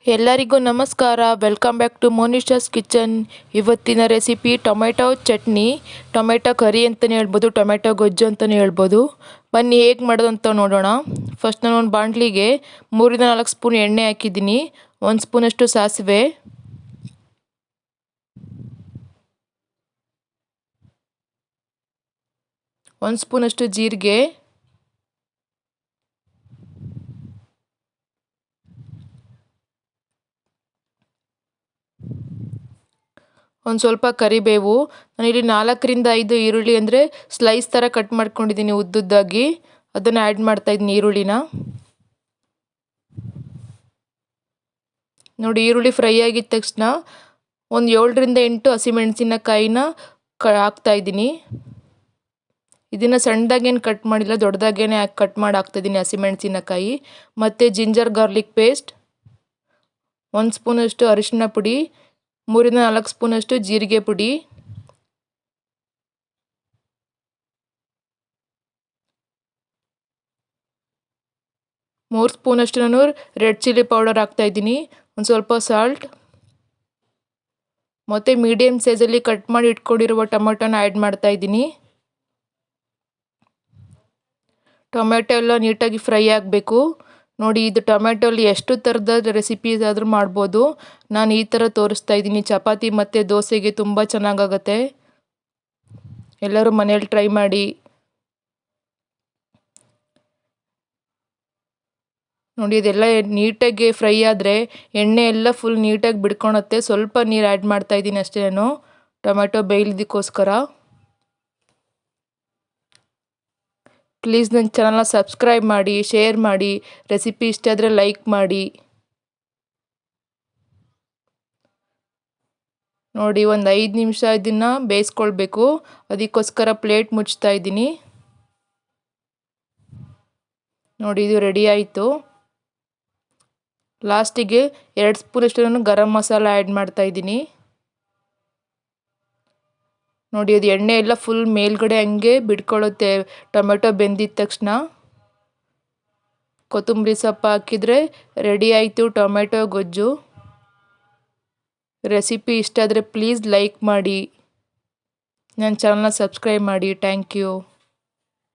ಎಲ್ಲರಿಗೂ ನಮಸ್ಕಾರ. Welcome back to Monisha's kitchen. ಇವತ್ತಿನ recipe tomato chutney, tomato curry ಅಂತಲೇ ಹೇಳ್ಬೋದು, ಟೊಮೆಟೊ ಗೊಜ್ಜು ಅಂತಲೇ ಹೇಳ್ಬೋದು. ಬನ್ನಿ ಹೇಗೆ ಮಾಡೋದು ಅಂತ ನೋಡೋಣ. ಫಸ್ಟ್ ನಾನು ಒಂದು ಬಾಣಲಿಗೆ 3-4 ಸ್ಪೂನ್ ಎಣ್ಣೆ ಹಾಕಿದ್ದೀನಿ. 1 ಸ್ಪೂನಷ್ಟು ಸಾಸಿವೆ, 1 ಸ್ಪೂನಷ್ಟು ಜೀರಿಗೆ, ಒಂದು ಸ್ವಲ್ಪ ಕರಿಬೇವು. ನಾನಿಲ್ಲಿ 4-5 ಈರುಳ್ಳಿ ಅಂದರೆ ಸ್ಲೈಸ್ ಥರ ಕಟ್ ಮಾಡ್ಕೊಂಡಿದ್ದೀನಿ ಉದ್ದುದ್ದಾಗಿ, ಅದನ್ನು ಆ್ಯಡ್ ಮಾಡ್ತಾಯಿದ್ದೀನಿ ಈರುಳ್ಳಿನ. ನೋಡಿ, ಈರುಳ್ಳಿ ಫ್ರೈ ಆಗಿದ ತಕ್ಷಣ ಒಂದು 7-8 ಹಸಿಮೆಣಸಿನಕಾಯಿನ ಹಾಕ್ತಾಯಿದ್ದೀನಿ. ಇದನ್ನು ಸಣ್ಣದಾಗೇನು ಕಟ್ ಮಾಡಿಲ್ಲ, ದೊಡ್ಡದಾಗೇ ಕಟ್ ಮಾಡಿ ಹಾಕ್ತಾಯಿದ್ದೀನಿ ಹಸಿಮೆಣಸಿನಕಾಯಿ. ಮತ್ತು ಜಿಂಜರ್ ಗಾರ್ಲಿಕ್ ಪೇಸ್ಟ್, 1 ಸ್ಪೂನಷ್ಟು ಅರಿಶಿನ ಪುಡಿ, 3-4 ಸ್ಪೂನಷ್ಟು ಜೀರಿಗೆ ಪುಡಿ, ಮೂರು ಸ್ಪೂನಷ್ಟು ನಾನು ರೆಡ್ ಚಿಲ್ಲಿ ಪೌಡರ್ ಹಾಕ್ತಾಯಿದ್ದೀನಿ, ಒಂದು ಸ್ವಲ್ಪ ಸಾಲ್ಟ್, ಮತ್ತು ಮೀಡಿಯಮ್ ಸೈಜಲ್ಲಿ ಕಟ್ ಮಾಡಿ ಇಟ್ಕೊಂಡಿರುವ ಟೊಮೆಟೊನ ಆ್ಯಡ್ ಮಾಡ್ತಾಯಿದ್ದೀನಿ. ಟೊಮೆಟೊ ಎಲ್ಲ ನೀಟಾಗಿ ಫ್ರೈ ಆಗಬೇಕು. ನೋಡಿ, ಇದು ಟೊಮೆಟೊಲ್ಲಿ ಎಷ್ಟು ಥರದ ರೆಸಿಪೀಸ್ ಆದರೂ ಮಾಡ್ಬೋದು. ನಾನು ಈ ಥರ ತೋರಿಸ್ತಾ ಇದ್ದೀನಿ. ಚಪಾತಿ ಮತ್ತು ದೋಸೆಗೆ ತುಂಬ ಚೆನ್ನಾಗಾಗತ್ತೆ. ಎಲ್ಲರೂ ಮನೇಲಿ ಟ್ರೈ ಮಾಡಿ. ನೋಡಿ, ಇದೆಲ್ಲ ನೀಟಾಗಿ ಫ್ರೈ ಆದರೆ ಎಣ್ಣೆ ಎಲ್ಲ ಫುಲ್ ನೀಟಾಗಿ ಬಿಡ್ಕೊಳುತ್ತೆ. ಸ್ವಲ್ಪ ನೀರು ಆ್ಯಡ್ ಮಾಡ್ತಾಯಿದ್ದೀನಿ ಅಷ್ಟೇ ನಾನು, ಟೊಮೆಟೊ ಬೇಯ್ಲಿದ್ದಕ್ಕೋಸ್ಕರ. ಪ್ಲೀಸ್ ನನ್ನ ಚಾನಲ್ನ ಸಬ್ಸ್ಕ್ರೈಬ್ ಮಾಡಿ, ಶೇರ್ ಮಾಡಿ, ರೆಸಿಪಿ ಇಷ್ಟ ಆದರೆ ಲೈಕ್ ಮಾಡಿ. ನೋಡಿ, ಒಂದು 5 ನಿಮಿಷ ಇದನ್ನು ಬೇಯಿಸ್ಕೊಳ್ಬೇಕು. ಅದಕ್ಕೋಸ್ಕರ ಪ್ಲೇಟ್ ಮುಚ್ತಾ ಇದ್ದೀನಿ. ನೋಡಿ, ಇದು ರೆಡಿ ಆಯಿತು. ಲಾಸ್ಟಿಗೆ 2 ಸ್ಪೂನಷ್ಟು ನಾನು ಗರಂ ಮಸಾಲ ಆ್ಯಡ್ ಮಾಡ್ತಾಯಿದ್ದೀನಿ. ನೋಡಿ, ಅದು ಎಣ್ಣೆ ಎಲ್ಲ ಫುಲ್ ಮೇಲ್ಗಡೆ ಹಂಗೆ ಬಿಡ್ಕೊಳ್ಳುತ್ತೆ ಟೊಮೆಟೊ ಬೆಂದಿದ ತಕ್ಷಣ. ಕೊತ್ತಂಬರಿ ಸೊಪ್ಪು ಹಾಕಿದರೆ ರೆಡಿ ಆಯಿತು ಟೊಮೆಟೊ ಗೊಜ್ಜು. ರೆಸಿಪಿ ಇಷ್ಟ ಆದರೆ ಪ್ಲೀಸ್ ಲೈಕ್ ಮಾಡಿ, ನನ್ನ ಚಾನಲ್ನ ಸಬ್ಸ್ಕ್ರೈಬ್ ಮಾಡಿ. Thank you.